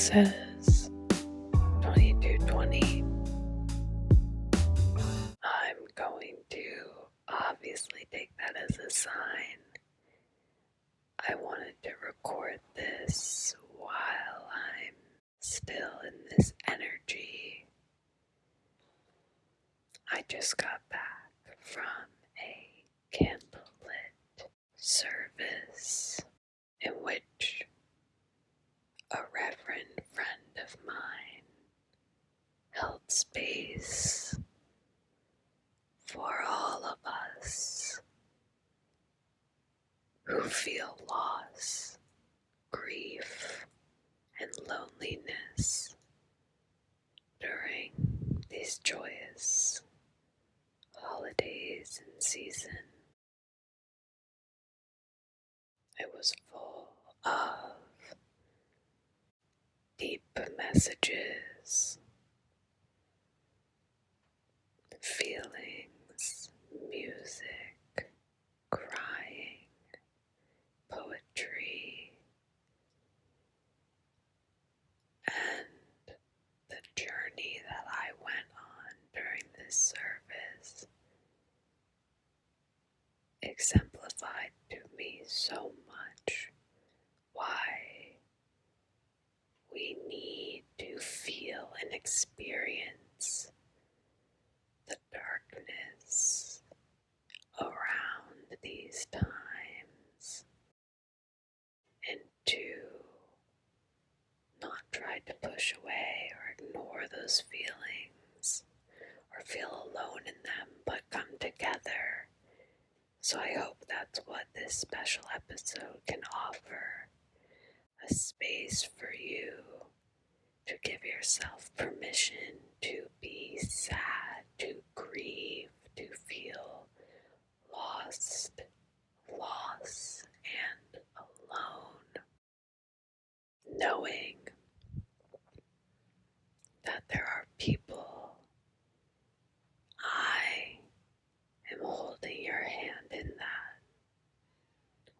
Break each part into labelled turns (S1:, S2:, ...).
S1: says 2220. I'm going to obviously take that as a sign. I wanted to record this while I'm still in this energy. I just got back from a candlelit service in which a reverend friend of mine held space for all of us who feel loss, grief, and loneliness during these joyous holidays and season. It was full of deep messages, feelings, music, crying, poetry, and the journey that I went on during this service exemplified to me so much why we need to feel and experience the darkness around these times, and to not try to push away or ignore those feelings or feel alone in them, but come together. So I hope that's what this special episode can offer, a space for you to give yourself permission to be sad, to grieve, to feel lost, loss, and alone, knowing that there are people. I am holding your hand in that.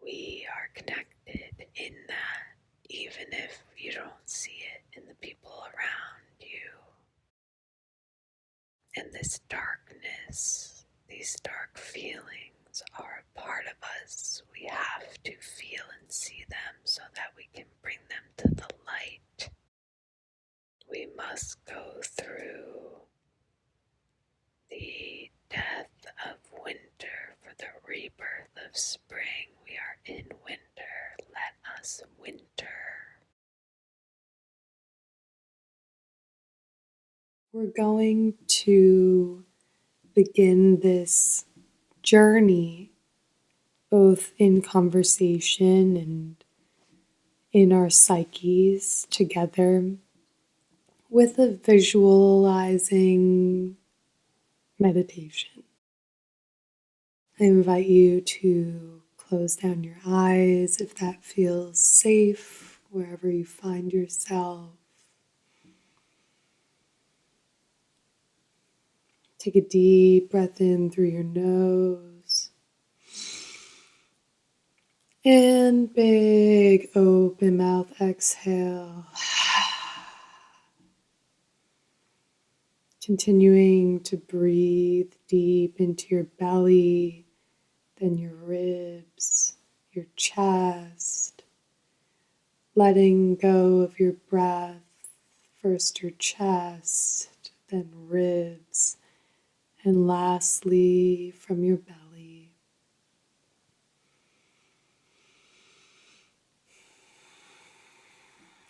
S1: We are connected in that, even if you don't see it in the people around you. And this darkness, these dark feelings are a part of us. We have to feel and see them so that we can bring them to the light. We must go through the death of winter for the rebirth of spring. We are in winter. Let us winter. We're going to begin this journey both in conversation and in our psyches together with a visualizing meditation. I invite you to close down your eyes if that feels safe, wherever you find yourself. Take a deep breath in through your nose. And big open mouth exhale. Continuing to breathe deep into your belly, then your ribs, your chest. Letting go of your breath, first your chest, then ribs, and lastly from your belly.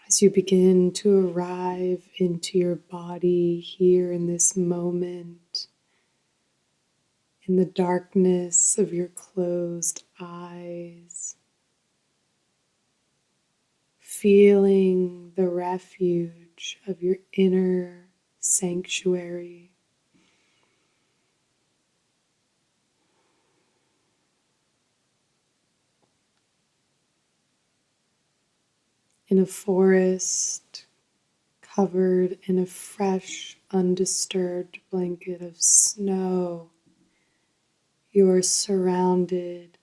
S1: As you begin to arrive into your body here in this moment, in the darkness of your closed eyes, feeling the refuge of your inner sanctuary. In a forest covered in a fresh, undisturbed blanket of snow, you are surrounded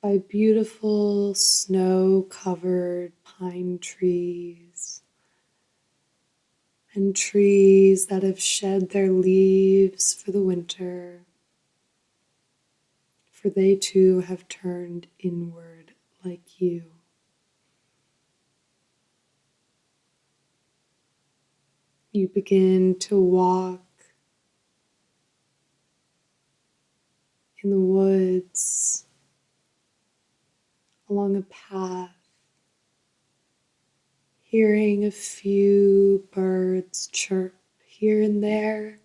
S2: by beautiful snow-covered pine trees and trees that have shed their leaves for the winter, for they too have turned inward like you. You begin to walk in the woods along a path, hearing a few birds chirp here and there,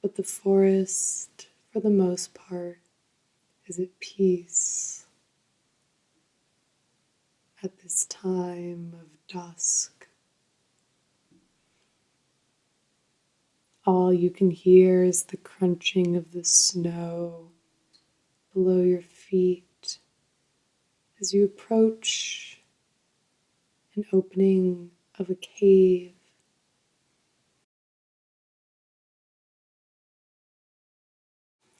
S2: but the forest, for the most part, is at peace at this time of dusk. All you can hear is the crunching of the snow below your feet as you approach an opening of a cave.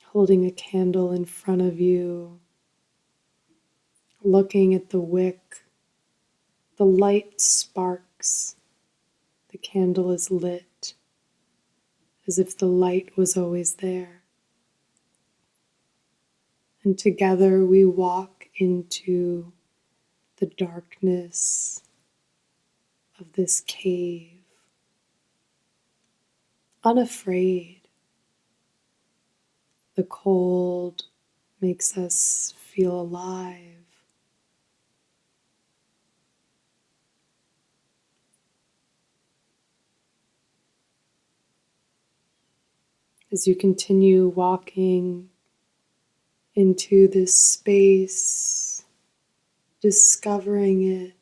S2: Holding a candle in front of you, looking at the wick, the light sparks, the candle is lit as if the light was always there. And together we walk into the darkness of this cave, unafraid. The cold makes us feel alive. As you continue walking into this space, discovering it,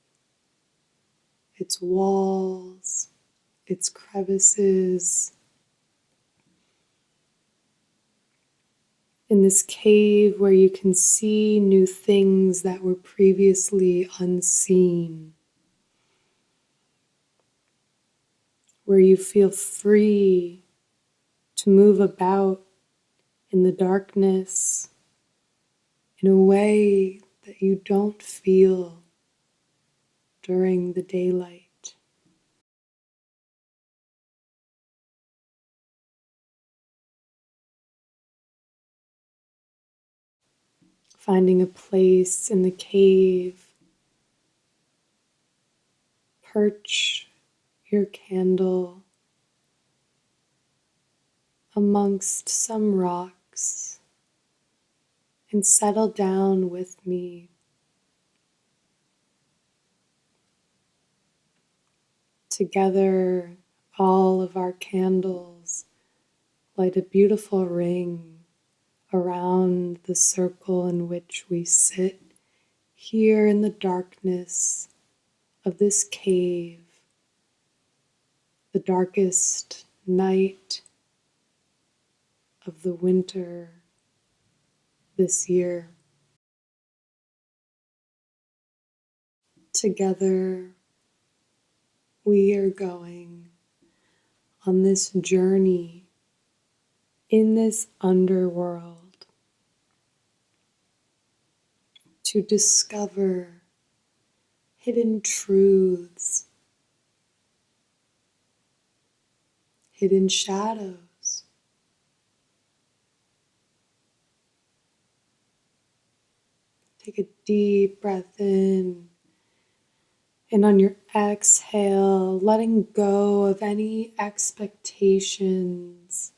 S2: its walls, its crevices. In this cave where you can see new things that were previously unseen, where you feel free to move about in the darkness in a way that you don't feel during the daylight. Finding a place in the cave, perch your candle amongst some rocks and settle down with me. Together, all of our candles light a beautiful ring around the circle in which we sit here in the darkness of this cave, the darkest night of the winter this year. Together, we are going on this journey in this underworld to discover hidden truths, hidden shadows. Take a deep breath in, and on your exhale, letting go of any expectations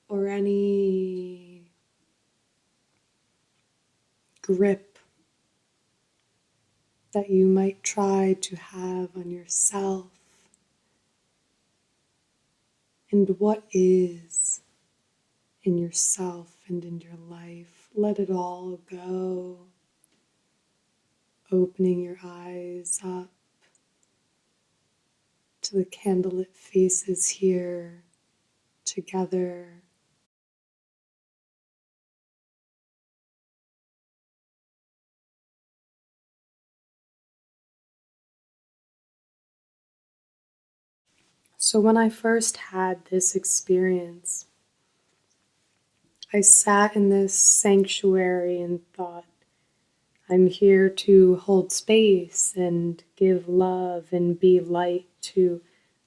S2: or any grip that you might try to have on yourself and what is in yourself and in your life. Let it all go. Opening your eyes up to the candlelit faces here together. So when I first had this experience, I sat in this sanctuary and thought, I'm here to hold space and give love and be light to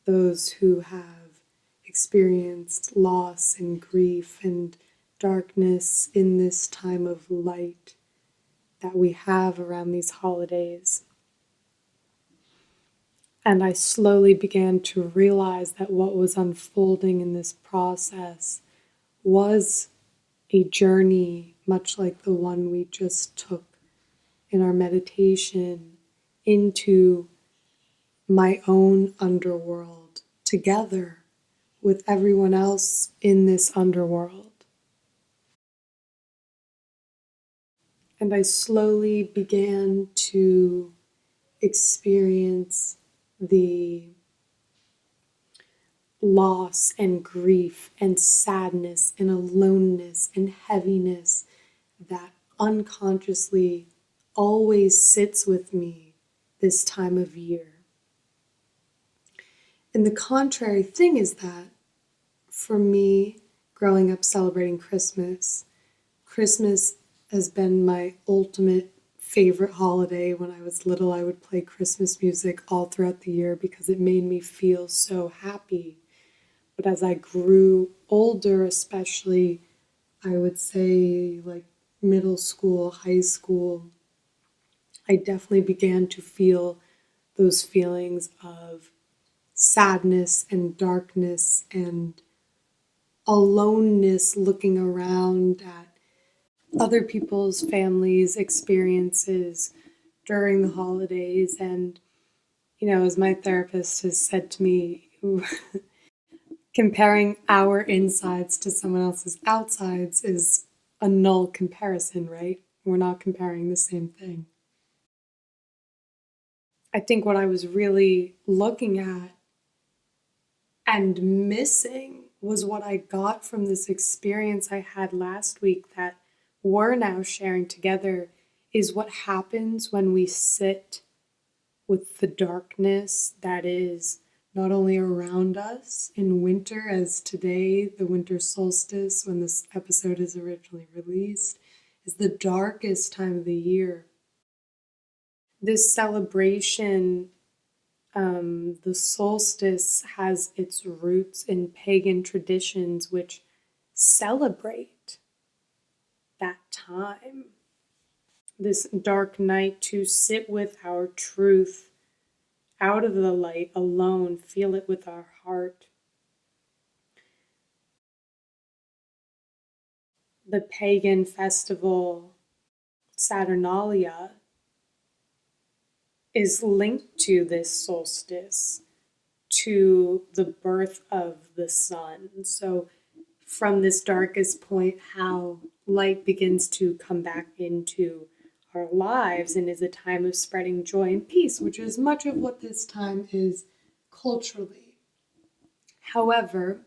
S2: those who have experienced loss and grief and darkness in this time of light that we have around these holidays. And I slowly began to realize that what was unfolding in this process was a journey, much like the one we just took in our meditation, into my own underworld together with everyone else in this underworld. And I slowly began to experience the loss and grief and sadness and aloneness and heaviness that unconsciously always sits with me this time of year. And the contrary thing is that for me, growing up celebrating Christmas, Christmas has been my ultimate favorite holiday. When I was little, I would play Christmas music all throughout the year because it made me feel so happy. But as I grew older, especially, I would say like middle school, high school, I definitely began to feel those feelings of sadness and darkness and aloneness, looking around at other people's families' experiences during the holidays. And, as my therapist has said to me, comparing our insides to someone else's outsides is a null comparison, right? We're not comparing the same thing. I think what I was really looking at and missing was what I got from this experience I had last week that we're now sharing together is what happens when we sit with the darkness that is not only around us in winter, as today, the winter solstice, when this episode is originally released, is the darkest time of the year. This celebration, the solstice, has its roots in pagan traditions which celebrate that time, this dark night, to sit with our truth out of the light alone, feel it with our heart. The pagan festival Saturnalia is linked to this solstice, to the birth of the sun. So from this darkest point, how light begins to come back into our lives and is a time of spreading joy and peace, which is much of what this time is culturally. However,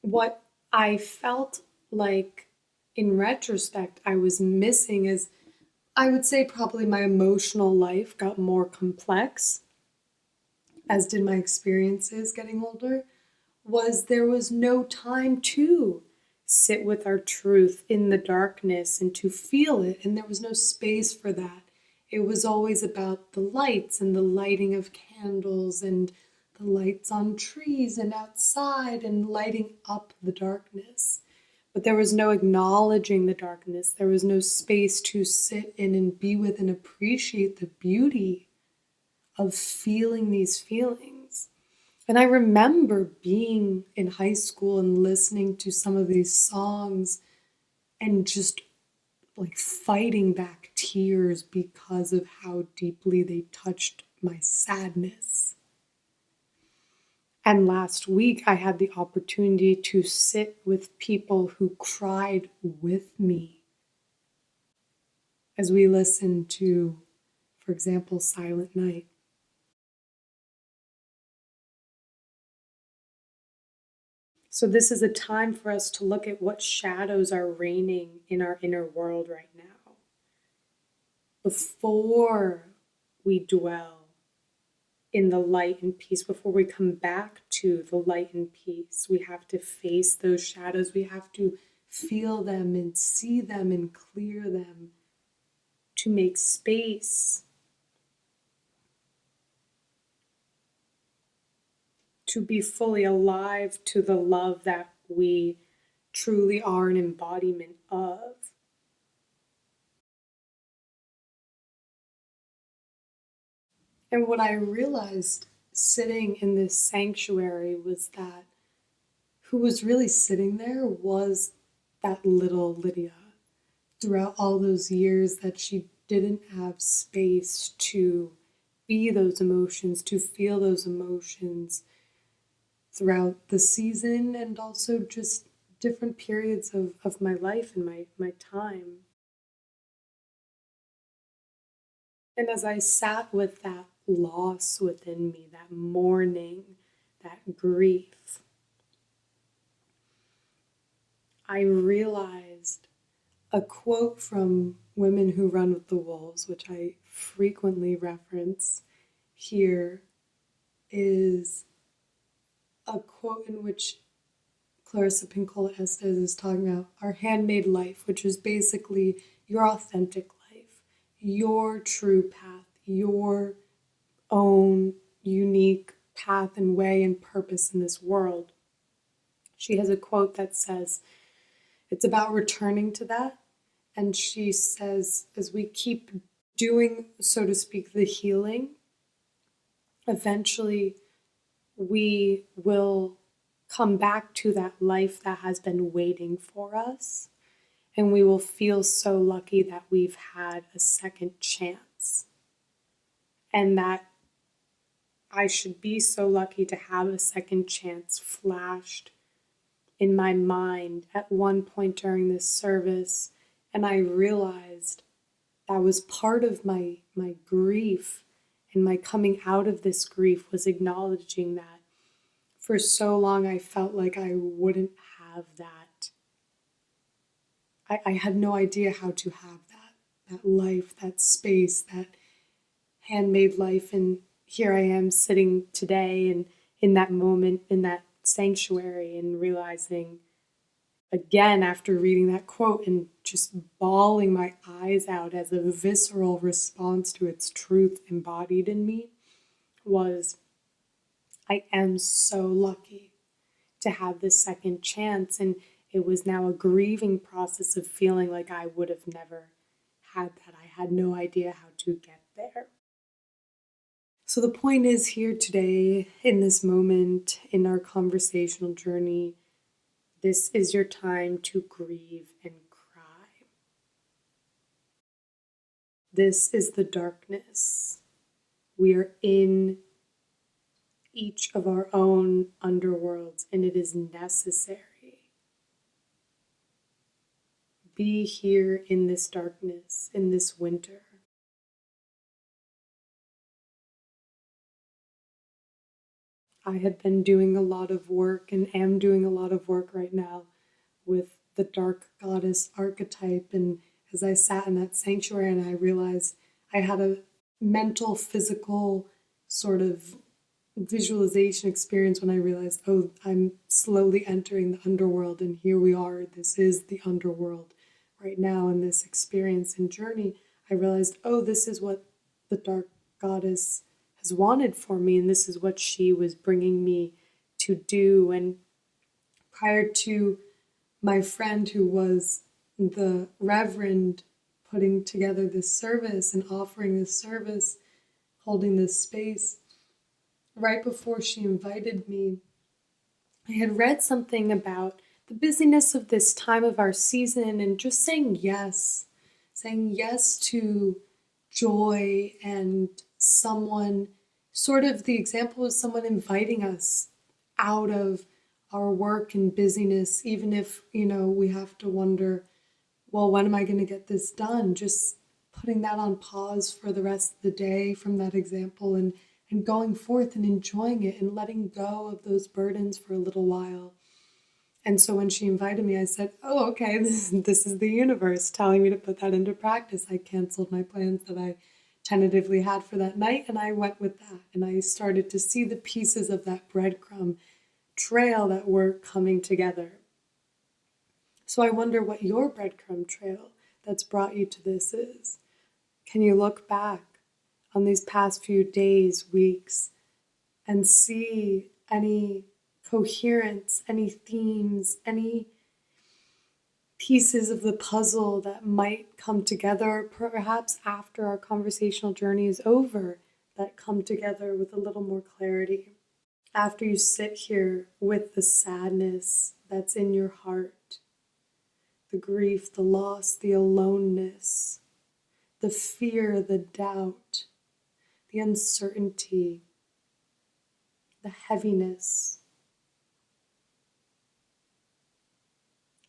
S2: what I felt like in retrospect I was missing is, I would say, probably my emotional life got more complex, as did my experiences getting older, was there was no time to sit with our truth in the darkness and to feel it, and there was no space for that. It was always about the lights and the lighting of candles and the lights on trees and outside and lighting up the darkness. But there was no acknowledging the darkness. There was no space to sit in and be with and appreciate the beauty of feeling these feelings. And I remember being in high school and listening to some of these songs and just like fighting back tears because of how deeply they touched my sadness. And last week I had the opportunity to sit with people who cried with me as we listened to, for example, Silent Night. So this is a time for us to look at what shadows are reigning in our inner world right now, before we dwell in the light and peace, before we come back to the light and peace, we have to face those shadows. We have to feel them and see them and clear them to make space, to be fully alive to the love that we truly are an embodiment of. And what I realized sitting in this sanctuary was that who was really sitting there was that little Lydia. Throughout all those years that she didn't have space to be those emotions, to feel those emotions throughout the season, and also just different periods of my life and my time. And as I sat with that loss within me, that mourning, that grief, I realized a quote from Women Who Run with the Wolves, which I frequently reference here, is a quote in which Clarissa Pinkola Estes is talking about our handmade life, which is basically your authentic life, your true path, your own unique path and way and purpose in this world. She has a quote that says, it's about returning to that. And she says, as we keep doing, so to speak, the healing, eventually we will come back to that life that has been waiting for us. And we will feel so lucky that we've had a second chance. And that I should be so lucky to have a second chance flashed in my mind at one point during this service. And I realized that was part of my grief, and my coming out of this grief was acknowledging that for so long I felt like I wouldn't have that. I had no idea how to have that life, that space, that handmade life. And here I am sitting today and in that moment, in that sanctuary, and realizing again, after reading that quote and just bawling my eyes out as a visceral response to its truth embodied in me, was I am so lucky to have this second chance. And it was now a grieving process of feeling like I would have never had that. I had no idea how to get there. So the point is, here today, in this moment, in our conversational journey, this is your time to grieve and cry. This is the darkness. We are in each of our own underworlds, and it is necessary. Be here in this darkness, in this winter. I had been doing a lot of work and am doing a lot of work right now with the dark goddess archetype. And as I sat in that sanctuary and I realized I had a mental, physical sort of visualization experience when I realized, oh, I'm slowly entering the underworld, and here we are. This is the underworld right now in this experience and journey. I realized, oh, this is what the dark goddess has wanted for me, and this is what she was bringing me to do. And prior to my friend, who was the reverend, putting together this service and offering this service, holding this space, right before she invited me, I had read something about the busyness of this time of our season and just saying yes to joy, and someone, sort of the example was someone inviting us out of our work and busyness, even if, we have to wonder, well, when am I going to get this done? Just putting that on pause for the rest of the day from that example, and going forth and enjoying it and letting go of those burdens for a little while. And so when she invited me, I said, oh, okay, this is the universe telling me to put that into practice. I canceled my plans that I tentatively had for that night, and I went with that. And I started to see the pieces of that breadcrumb trail that were coming together. So I wonder what your breadcrumb trail that's brought you to this is. Can you look back on these past few days, weeks, and see any coherence, any themes, any pieces of the puzzle that might come together, perhaps after our conversational journey is over, that come together with a little more clarity? After you sit here with the sadness that's in your heart, the grief, the loss, the aloneness, the fear, the doubt, the uncertainty, the heaviness,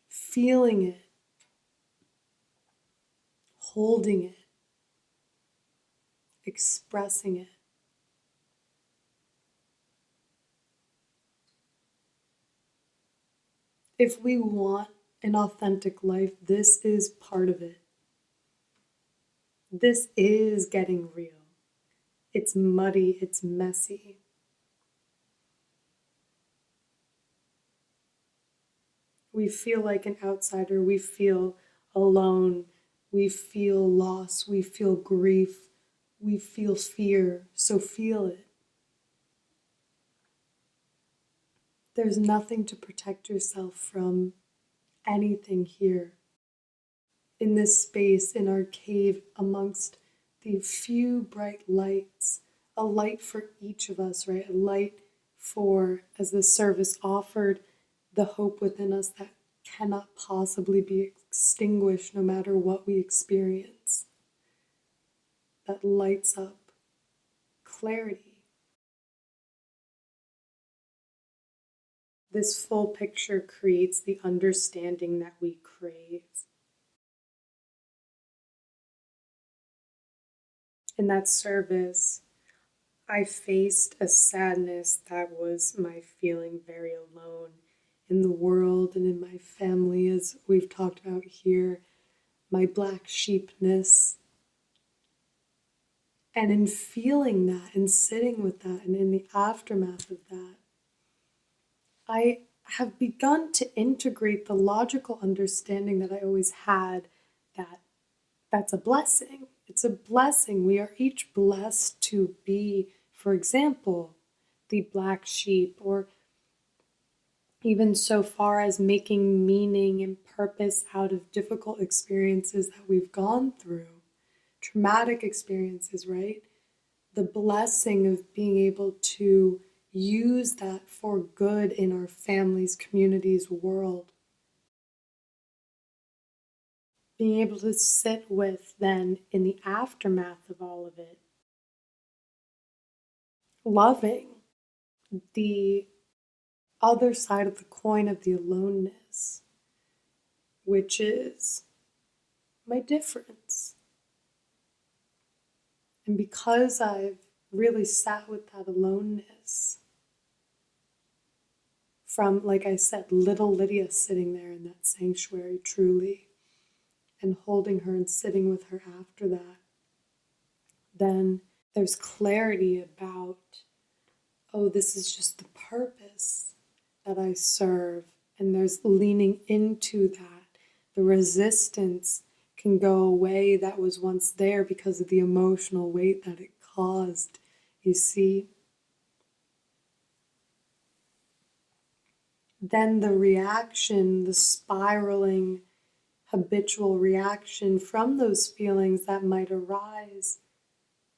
S2: feeling it, holding it, expressing it. If we want an authentic life, this is part of it. This is getting real. It's muddy, it's messy. We feel like an outsider, we feel alone, we feel loss, we feel grief, we feel fear, so feel it. There's nothing to protect yourself from anything here. In this space, in our cave, amongst the few bright lights, a light for each of us, right? A light for, as the service offered, the hope within us that cannot possibly be extinguished no matter what we experience, that lights up clarity. This full picture creates the understanding that we crave. In that service, I faced a sadness that was my feeling very alone in the world and in my family, as we've talked about here, my black sheepness. And in feeling that and sitting with that and in the aftermath of that, I have begun to integrate the logical understanding that I always had that that's a blessing. It's a blessing. We are each blessed to be, for example, the black sheep, or even so far as making meaning and purpose out of difficult experiences that we've gone through, traumatic experiences, right? The blessing of being able to use that for good in our families, communities, world. Being able to sit with then in the aftermath of all of it, loving the other side of the coin of the aloneness, which is my difference. And because I've really sat with that aloneness, from, like I said, little Lydia sitting there in that sanctuary truly, and holding her and sitting with her after that, then there's clarity about, oh, this is just the purpose that I serve. And there's leaning into that. The resistance can go away that was once there because of the emotional weight that it caused. You see? Then the reaction, the spiraling, habitual reaction from those feelings that might arise,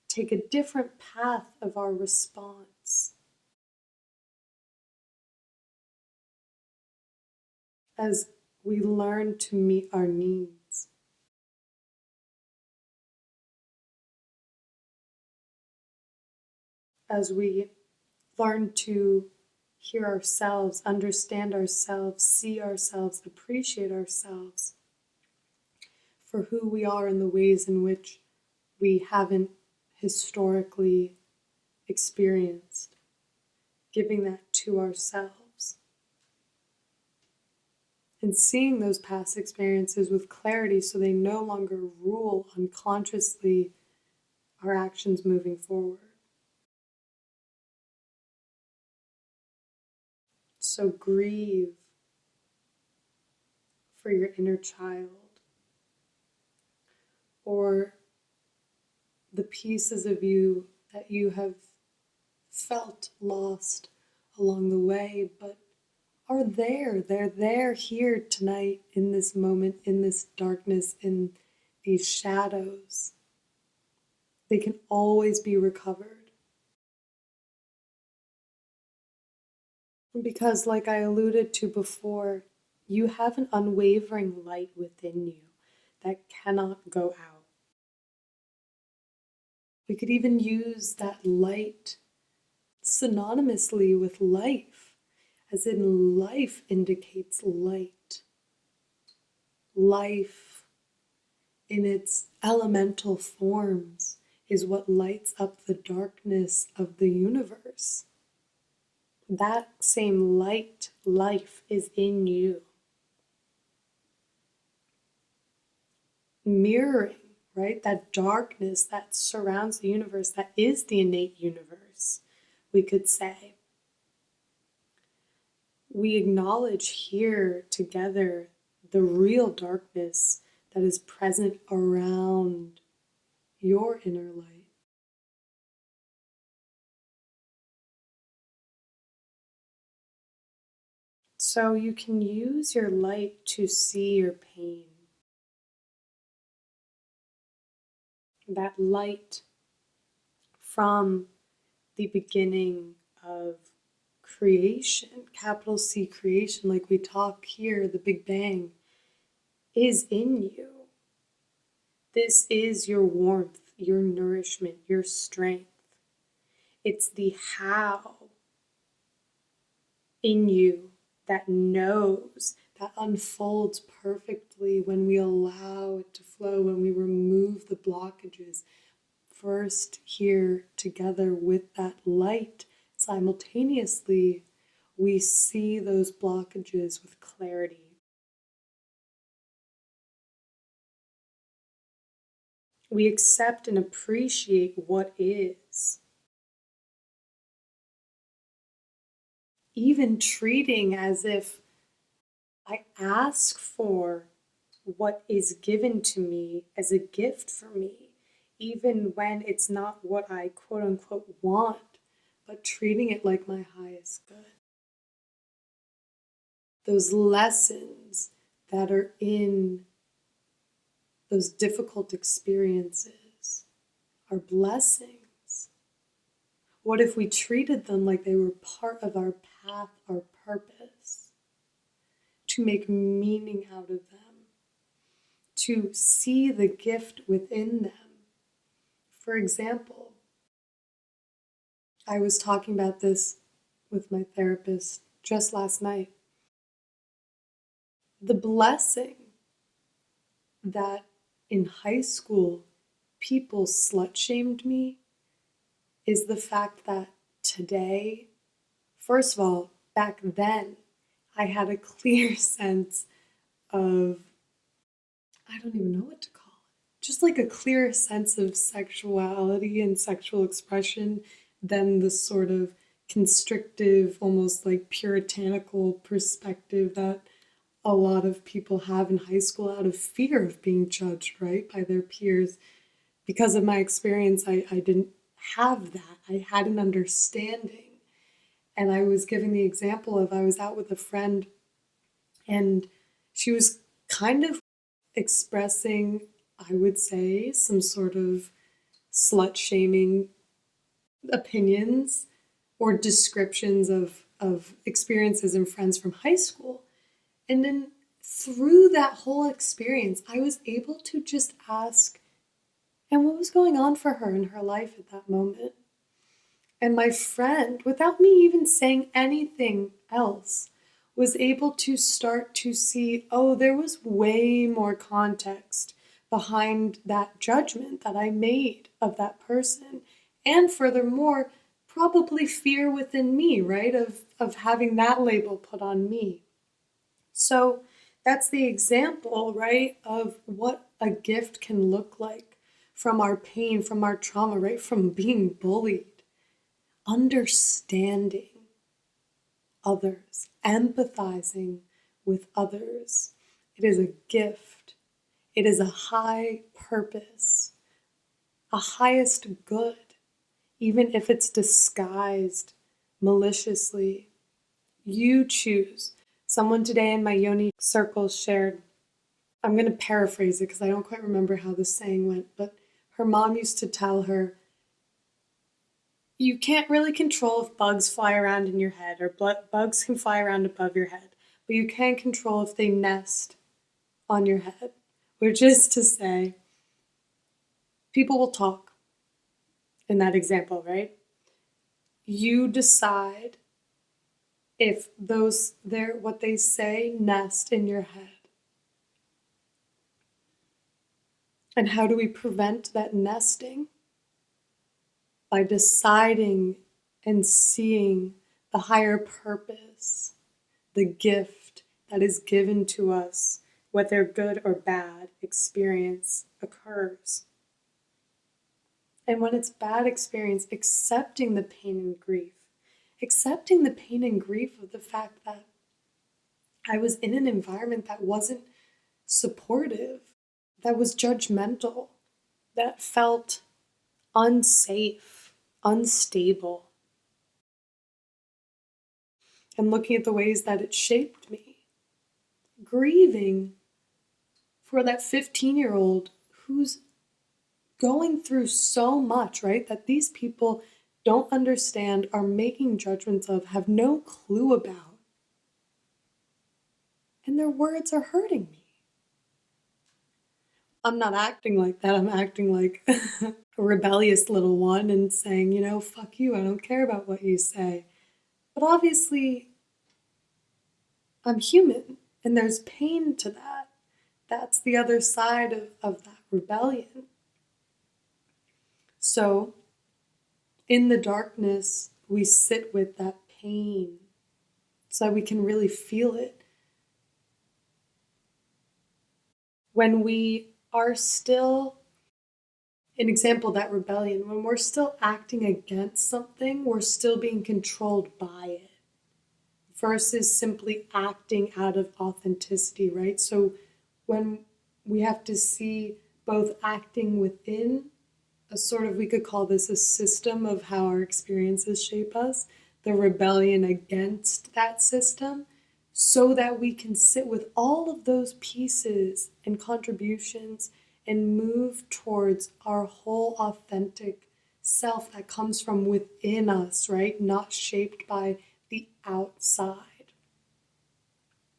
S2: take a different path of our response. As we learn to meet our needs. As we learn to hear ourselves, understand ourselves, see ourselves, appreciate ourselves for who we are in the ways in which we haven't historically experienced, giving that to ourselves. And seeing those past experiences with clarity so they no longer rule unconsciously our actions moving forward. So grieve for your inner child, or the pieces of you that you have felt lost along the way, but are there. They're there here tonight, in this moment, in this darkness, in these shadows. They can always be recovered. Because, like I alluded to before, you have an unwavering light within you that cannot go out. We could even use that light synonymously with life, as in life indicates light. Life in its elemental forms is what lights up the darkness of the universe. That same light, life, is in you. Mirroring, right? That darkness that surrounds the universe, that is the innate universe, we could say. We acknowledge here together the real darkness that is present around your inner light. So you can use your light to see your pain. That light from the beginning of creation, capital C creation, like we talk here, the Big Bang, is in you. This is your warmth, your nourishment, your strength. It's the how in you that knows, that unfolds perfectly when we allow it to flow, when we remove the blockages. First, here together with that light, simultaneously, we see those blockages with clarity. We accept and appreciate what is. Even treating as if I ask for what is given to me as a gift for me, even when it's not what I quote unquote want, but treating it like my highest good. Those lessons that are in those difficult experiences are blessings. What if we treated them like they were part of our path, our purpose, to make meaning out of them, to see the gift within them? For example, I was talking about this with my therapist just last night. The blessing that in high school people slut shamed me is the fact that today, first of all, back then, I had a clear sense of, I don't even know what to call it, just like a clear sense of sexuality and sexual expression than the sort of constrictive, almost like puritanical perspective that a lot of people have in high school out of fear of being judged, right, by their peers. Because of my experience, I didn't have that. I had an understanding. And I was giving the example of, I was out with a friend and she was kind of expressing, I would say, some sort of slut shaming opinions or descriptions of experiences and friends from high school. And then through that whole experience, I was able to just ask, and what was going on for her in her life at that moment? And my friend, without me even saying anything else, was able to start to see, oh, there was way more context behind that judgment that I made of that person. And furthermore, probably fear within me, right, of having that label put on me. So that's the example, right, of what a gift can look like from our pain, from our trauma, right? From being bullied. Understanding others, empathizing with others. It is a gift. It is a high purpose, a highest good, even if it's disguised maliciously. You choose. Someone today in my Yoni circle shared, I'm going to paraphrase it because I don't quite remember how the saying went, but her mom used to tell her, you can't really control if bugs fly around in your head, or bugs can fly around above your head, but you can control if they nest on your head, which is to say, people will talk in that example, right? You decide if what they say nest in your head. And how do we prevent that nesting? By deciding and seeing the higher purpose, the gift that is given to us, whether good or bad experience occurs. And when it's bad experience, accepting the pain and grief, accepting the pain and grief of the fact that I was in an environment that wasn't supportive, that was judgmental, that felt unsafe, unstable, and looking at the ways that it shaped me. Grieving for that 15-year-old who's going through so much, right? That these people don't understand, are making judgments of, have no clue about. And their words are hurting me. I'm not acting like that. I'm acting like a rebellious little one and saying, fuck you, I don't care about what you say. But obviously, I'm human, and there's pain to that. That's the other side of that rebellion. So, in the darkness, we sit with that pain so that we can really feel it. When we are still, an example, that rebellion, when we're still acting against something, we're still being controlled by it versus simply acting out of authenticity, right? So when we have to see both acting within a sort of, we could call this a system of how our experiences shape us, the rebellion against that system, so that we can sit with all of those pieces and contributions and move towards our whole authentic self that comes from within us, right? Not shaped by the outside.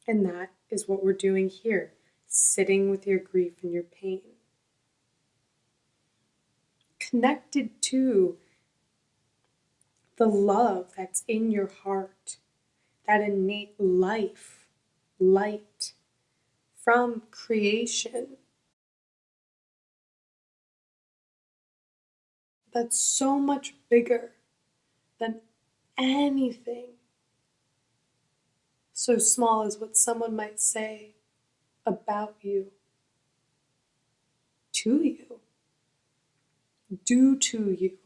S2: And that is what we're doing here, sitting with your grief and your pain. Connected to the love that's in your heart, that innate life, light from creation. That's so much bigger than anything so small as what someone might say about you, to you, due to you.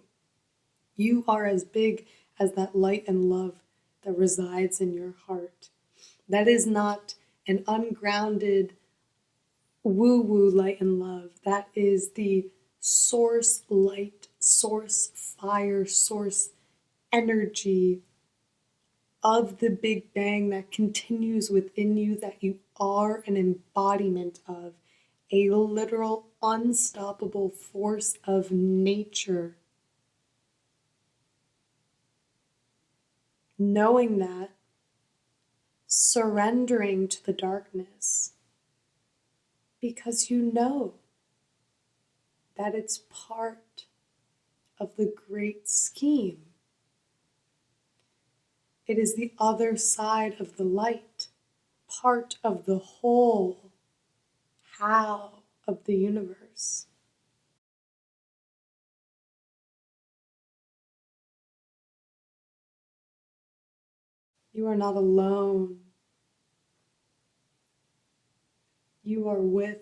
S2: You are as big as that light and love that resides in your heart. That is not an ungrounded woo-woo light and love. That is the source light, source fire, source energy of the Big Bang that continues within you, that you are an embodiment of, a literal unstoppable force of nature. Knowing that, surrendering to the darkness, because you know that it's part of the great scheme. It is the other side of the light, part of the whole how of the universe. You are not alone. You are with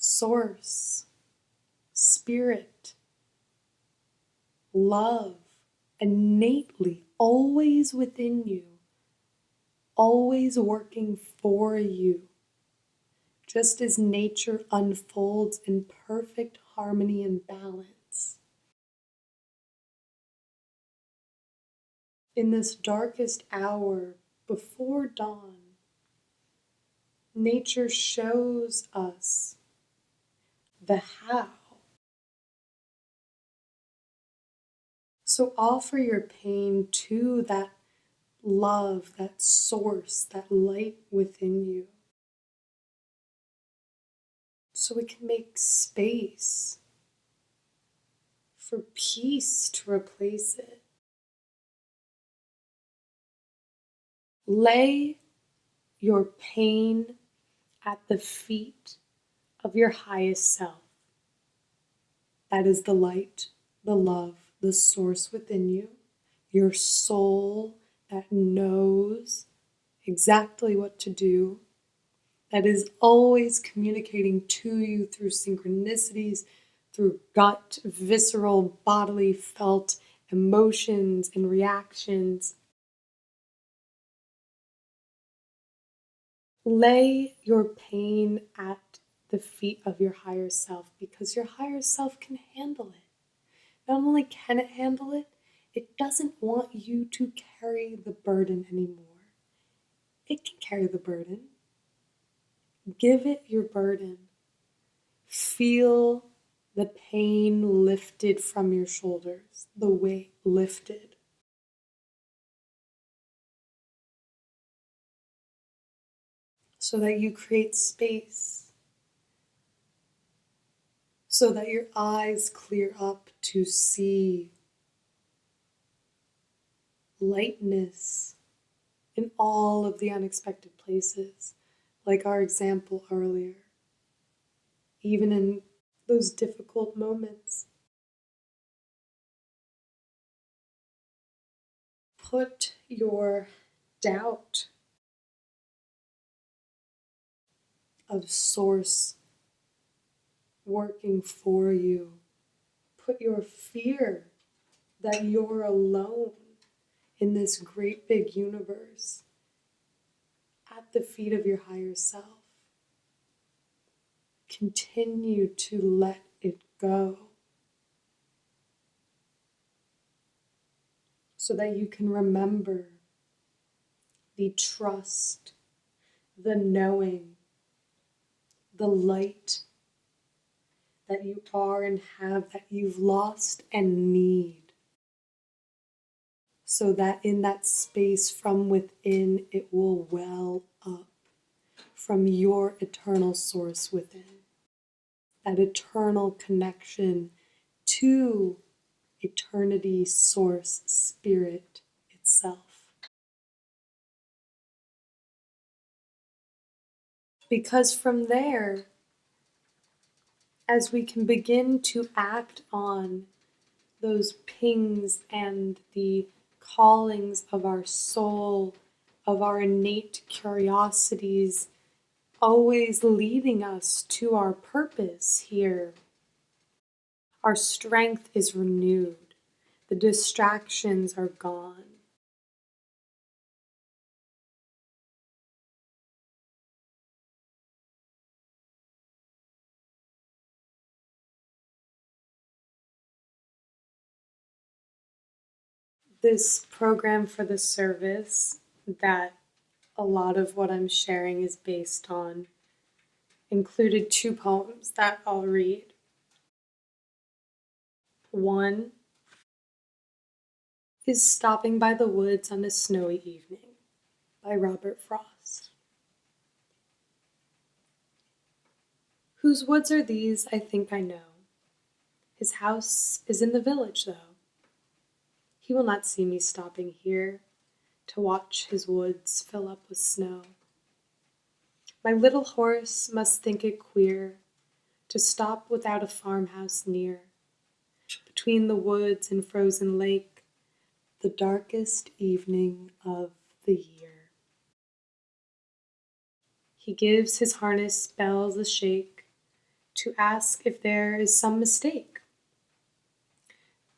S2: Source. spirit, love, innately, always within you, always working for you, just as nature unfolds in perfect harmony and balance. In this darkest hour before dawn, nature shows us the how. So offer your pain to that love, that source, that light within you, so it can make space for peace to replace it. Lay your pain at the feet of your highest self. That is the light, the love, the source within you, your soul that knows exactly what to do, that is always communicating to you through synchronicities, through gut, visceral, bodily, felt emotions and reactions. Lay your pain at the feet of your higher self, because your higher self can handle it. Not only can it handle it, it doesn't want you to carry the burden anymore. It can carry the burden. Give it your burden. Feel the pain lifted from your shoulders, the weight lifted. So that you create space, so that your eyes clear up to see lightness in all of the unexpected places, like our example earlier. Even in those difficult moments, put your doubt of source working for you. Put your fear that you're alone in this great big universe at the feet of your higher self. Continue to let it go so that you can remember the trust, the knowing, the light that you are and have, that you've lost and need. So that in that space from within, it will well up from your eternal source within. That eternal connection to eternity, source, spirit itself. Because from there, as we can begin to act on those pings and the callings of our soul, of our innate curiosities, always leading us to our purpose here, our strength is renewed. The distractions are gone. This program for the service that a lot of what I'm sharing is based on included 2 poems that I'll read. One is Stopping by the Woods on a Snowy Evening by Robert Frost. Whose woods are these? I think I know. His house is in the village, though. He will not see me stopping here to watch his woods fill up with snow. My little horse must think it queer to stop without a farmhouse near. Between the woods and frozen lake, the darkest evening of the year. He gives his harness bells a shake to ask if there is some mistake.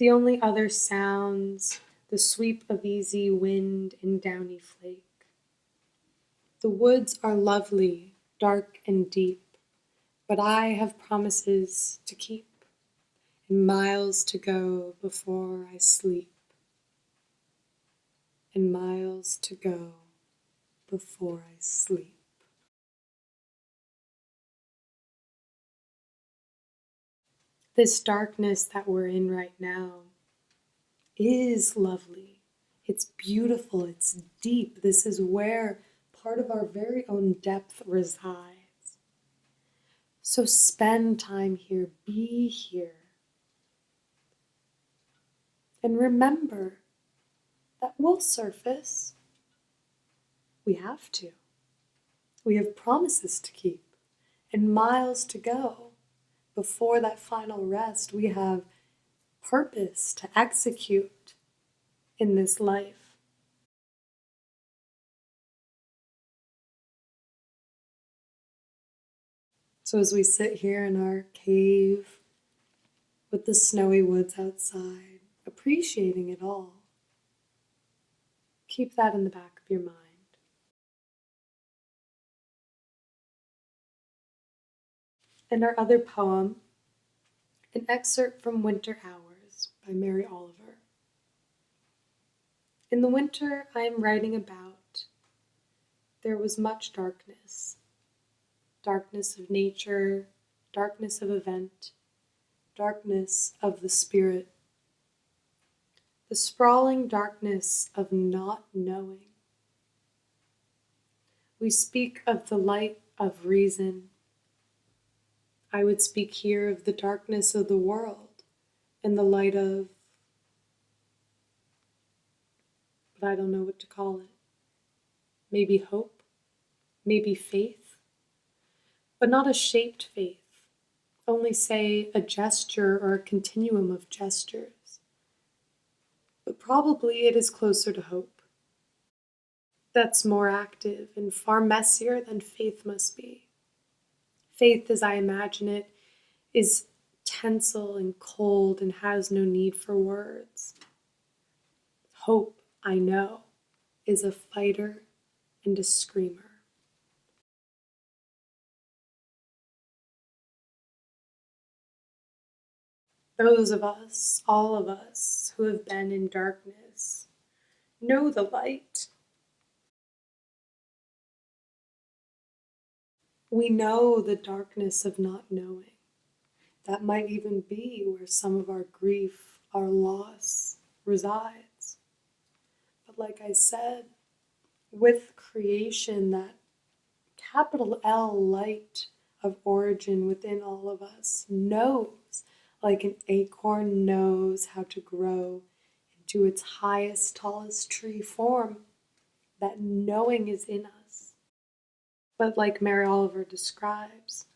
S2: The only other sounds, the sweep of easy wind and downy flake. The woods are lovely, dark and deep, but I have promises to keep and miles to go before I sleep. And miles to go before I sleep. This darkness that we're in right now is lovely. It's beautiful. It's deep. This is where part of our very own depth resides. So spend time here. Be here. And remember that we'll surface. We have to. We have promises to keep and miles to go. Before that final rest, we have purpose to execute in this life. So as we sit here in our cave with the snowy woods outside, appreciating it all, keep that in the back of your mind. And our other poem, an excerpt from Winter Hours by Mary Oliver. In the winter I am writing about, there was much darkness. Darkness of nature, darkness of event, darkness of the spirit. The sprawling darkness of not knowing. We speak of the light of reason. I would speak here of the darkness of the world and the light of, but I don't know what to call it. Maybe hope, maybe faith, but not a shaped faith. Only say a gesture or a continuum of gestures. But probably it is closer to hope. That's more active and far messier than faith must be. Faith, as I imagine it, is tensile and cold and has no need for words. Hope, I know, is a fighter and a screamer. Those of us, all of us, who have been in darkness, know the light. We know the darkness of not knowing. That might even be where some of our grief, our loss resides. But like I said, with creation, that capital L light of origin within all of us knows, like an acorn knows how to grow into its highest, tallest tree form. That knowing is in us. But like Mary Oliver describes,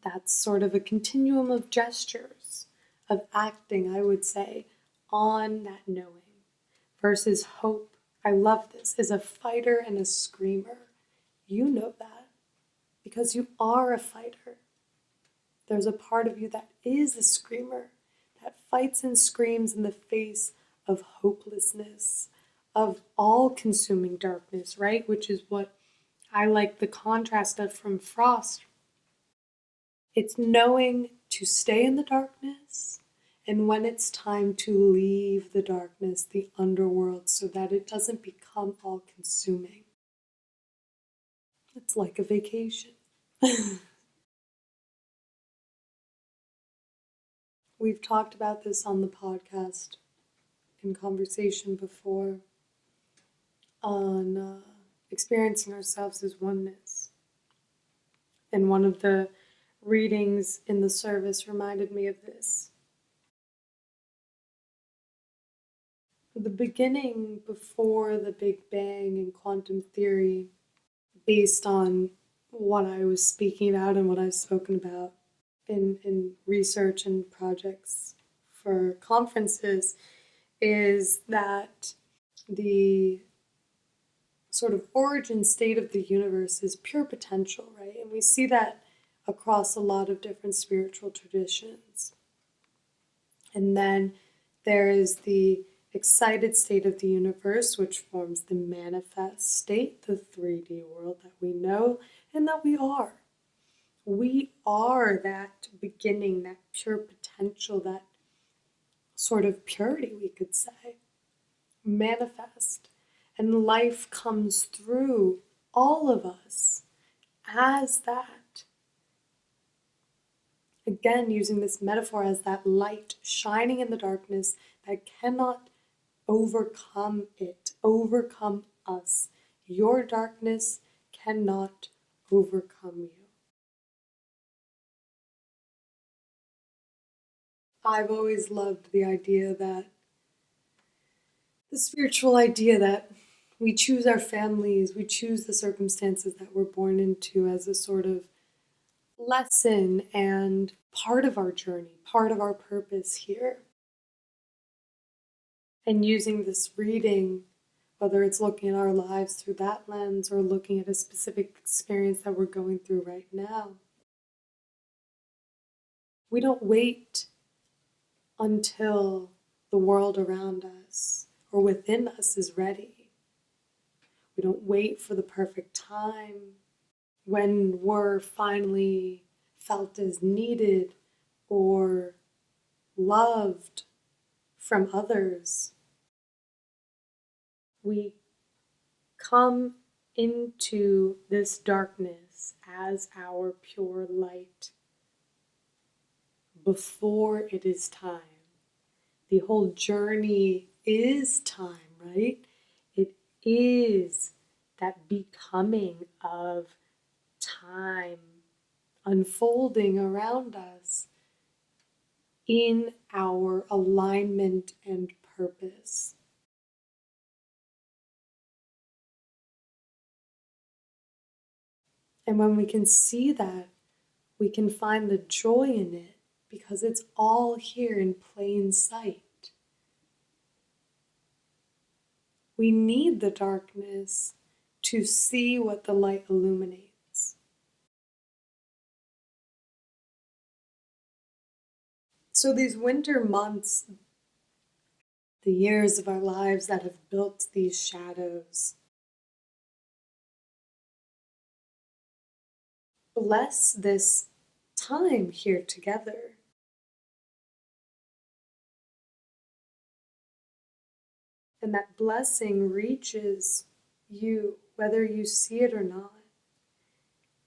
S2: that's sort of a continuum of gestures, of acting, I would say, on that knowing. Versus hope, I love this, is a fighter and a screamer. You know that because you are a fighter. There's a part of you that is a screamer, that fights and screams in the face of hopelessness, of all-consuming darkness, right? Which is what I like the contrast of from Frost. It's knowing to stay in the darkness, and when it's time to leave the darkness, the underworld, so that it doesn't become all-consuming. It's like a vacation. We've talked about this on the podcast in conversation before on experiencing ourselves as oneness. And one of the readings in the service reminded me of this. The beginning before the Big Bang and quantum theory, based on what I was speaking about and what I've spoken about in research and projects for conferences, is that the sort of origin state of the universe is pure potential, right? And we see that across a lot of different spiritual traditions. And then there is the excited state of the universe, which forms the manifest state, the 3D world that we know and that we are. We are that beginning, that pure potential, that sort of purity, we could say, manifest. And life comes through all of us as that. Again, using this metaphor as that light shining in the darkness that cannot overcome it, overcome us. Your darkness cannot overcome you. I've always loved the idea that, the spiritual idea that we choose our families, we choose the circumstances that we're born into as a sort of lesson and part of our journey, part of our purpose here. And using this reading, whether it's looking at our lives through that lens or looking at a specific experience that we're going through right now, we don't wait until the world around us or within us is ready. We don't wait for the perfect time when we're finally felt as needed or loved from others. We come into this darkness as our pure light before it is time. The whole journey is time, right? It is that becoming of time unfolding around us in our alignment and purpose. And when we can see that, we can find the joy in it because it's all here in plain sight. We need the darkness to see what the light illuminates. So these winter months, the years of our lives that have built these shadows, bless this time here together. And that blessing reaches you, whether you see it or not.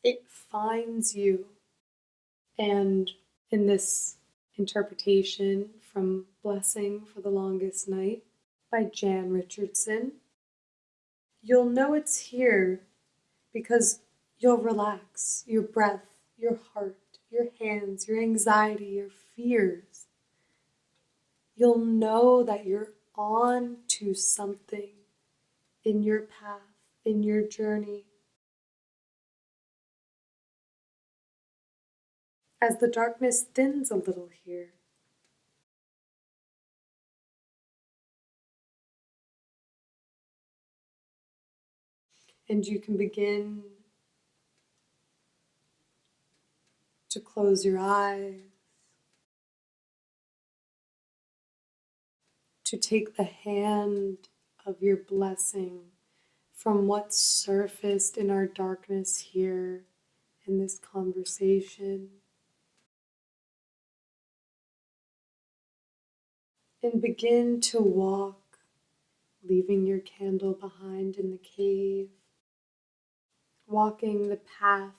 S2: It finds you. And in this interpretation from Blessing for the Longest Night by Jan Richardson, you'll know it's here because you'll relax your breath, your heart, your hands, your anxiety, your fears. You'll know that you're on to something in your path, in your journey. As the darkness thins a little here, and you can begin to close your eyes, to take the hand of your blessing from what surfaced in our darkness here in this conversation, and begin to walk, leaving your candle behind in the cave, walking the path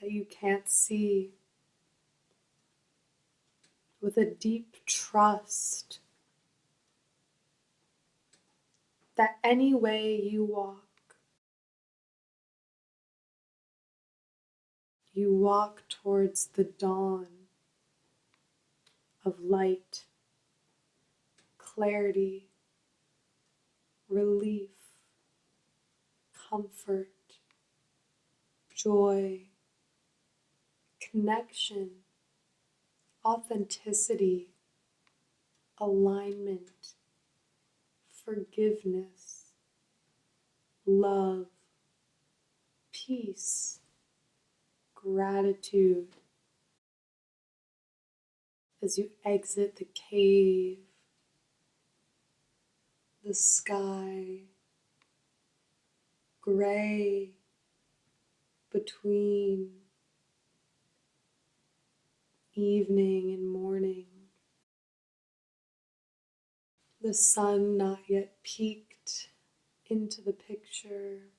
S2: that you can't see with a deep trust that any way you walk towards the dawn of light, clarity, relief, comfort, joy, connection, authenticity, alignment, forgiveness, love, peace, gratitude, As you exit the cave, the sky, gray between evening and morning, the sun not yet peeked into the picture.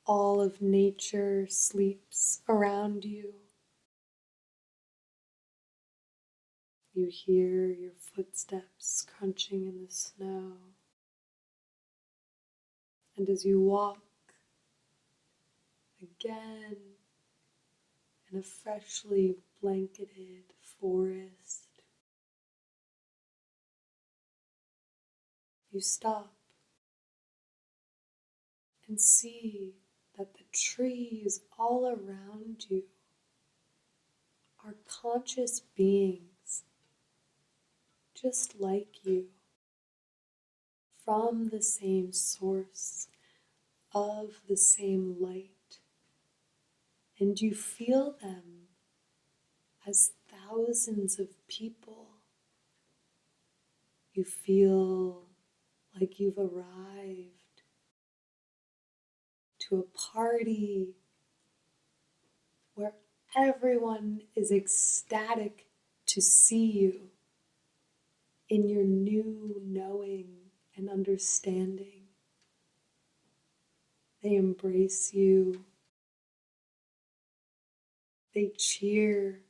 S2: All of nature sleeps around you. You hear your footsteps crunching in the snow. And as you walk again in a freshly blanketed forest, you stop and see that the trees all around you are conscious beings just like you, from the same source of the same light, and you feel them as thousands of people. You feel like you've arrived to a party where everyone is ecstatic to see you in your new knowing and understanding. They embrace you. They cheer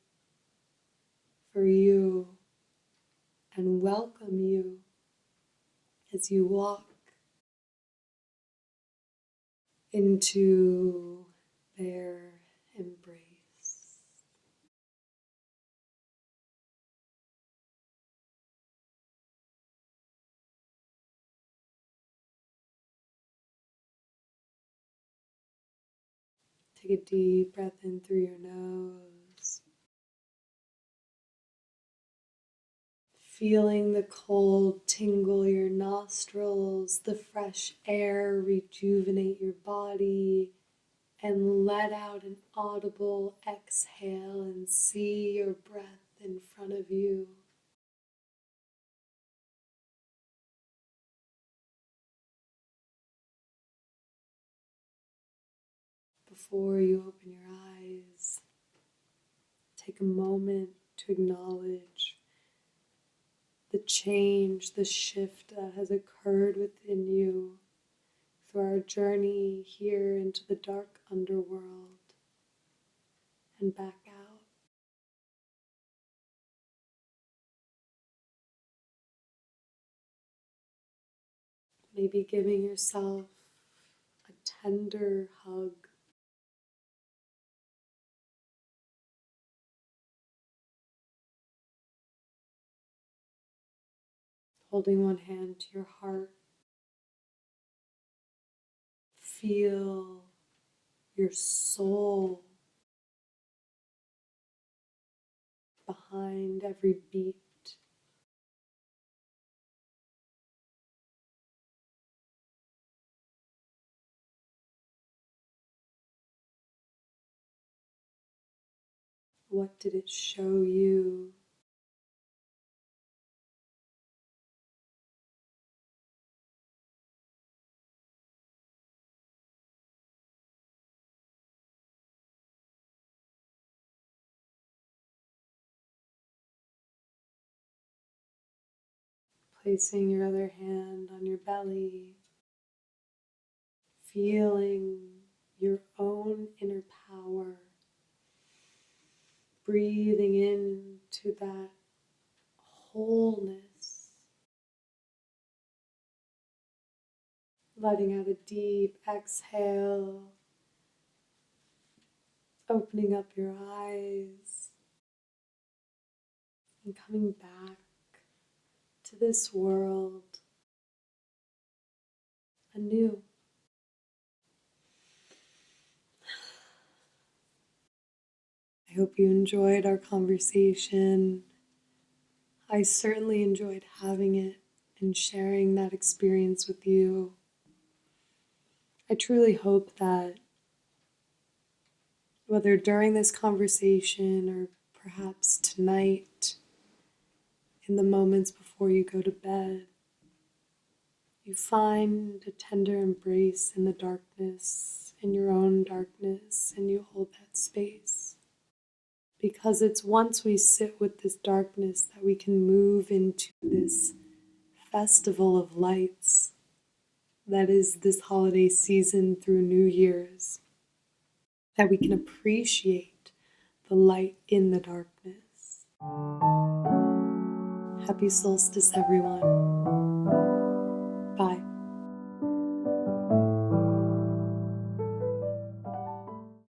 S2: for you and welcome you as you walk into their embrace. Take a deep breath in through your nose, feeling the cold tingle your nostrils, the fresh air rejuvenate your body, and let out an audible exhale and see your breath in front of you. Before you open your eyes, take a moment to acknowledge the change, the shift that has occurred within you through our journey here into the dark underworld and back out. Maybe giving yourself a tender hug, holding one hand to your heart. Feel your soul behind every beat. What did it show you? Placing your other hand on your belly, feeling your own inner power, breathing into that wholeness, letting out a deep exhale, opening up your eyes, and coming back to this world anew. I hope you enjoyed our conversation. I certainly enjoyed having it and sharing that experience with you. I truly hope that whether during this conversation or perhaps tonight, in the moments before you go to bed, you find a tender embrace in the darkness, in your own darkness, and you hold that space. Because it's once we sit with this darkness that we can move into this festival of lights that is this holiday season through New Year's, that we can appreciate the light in the darkness. Happy solstice, everyone.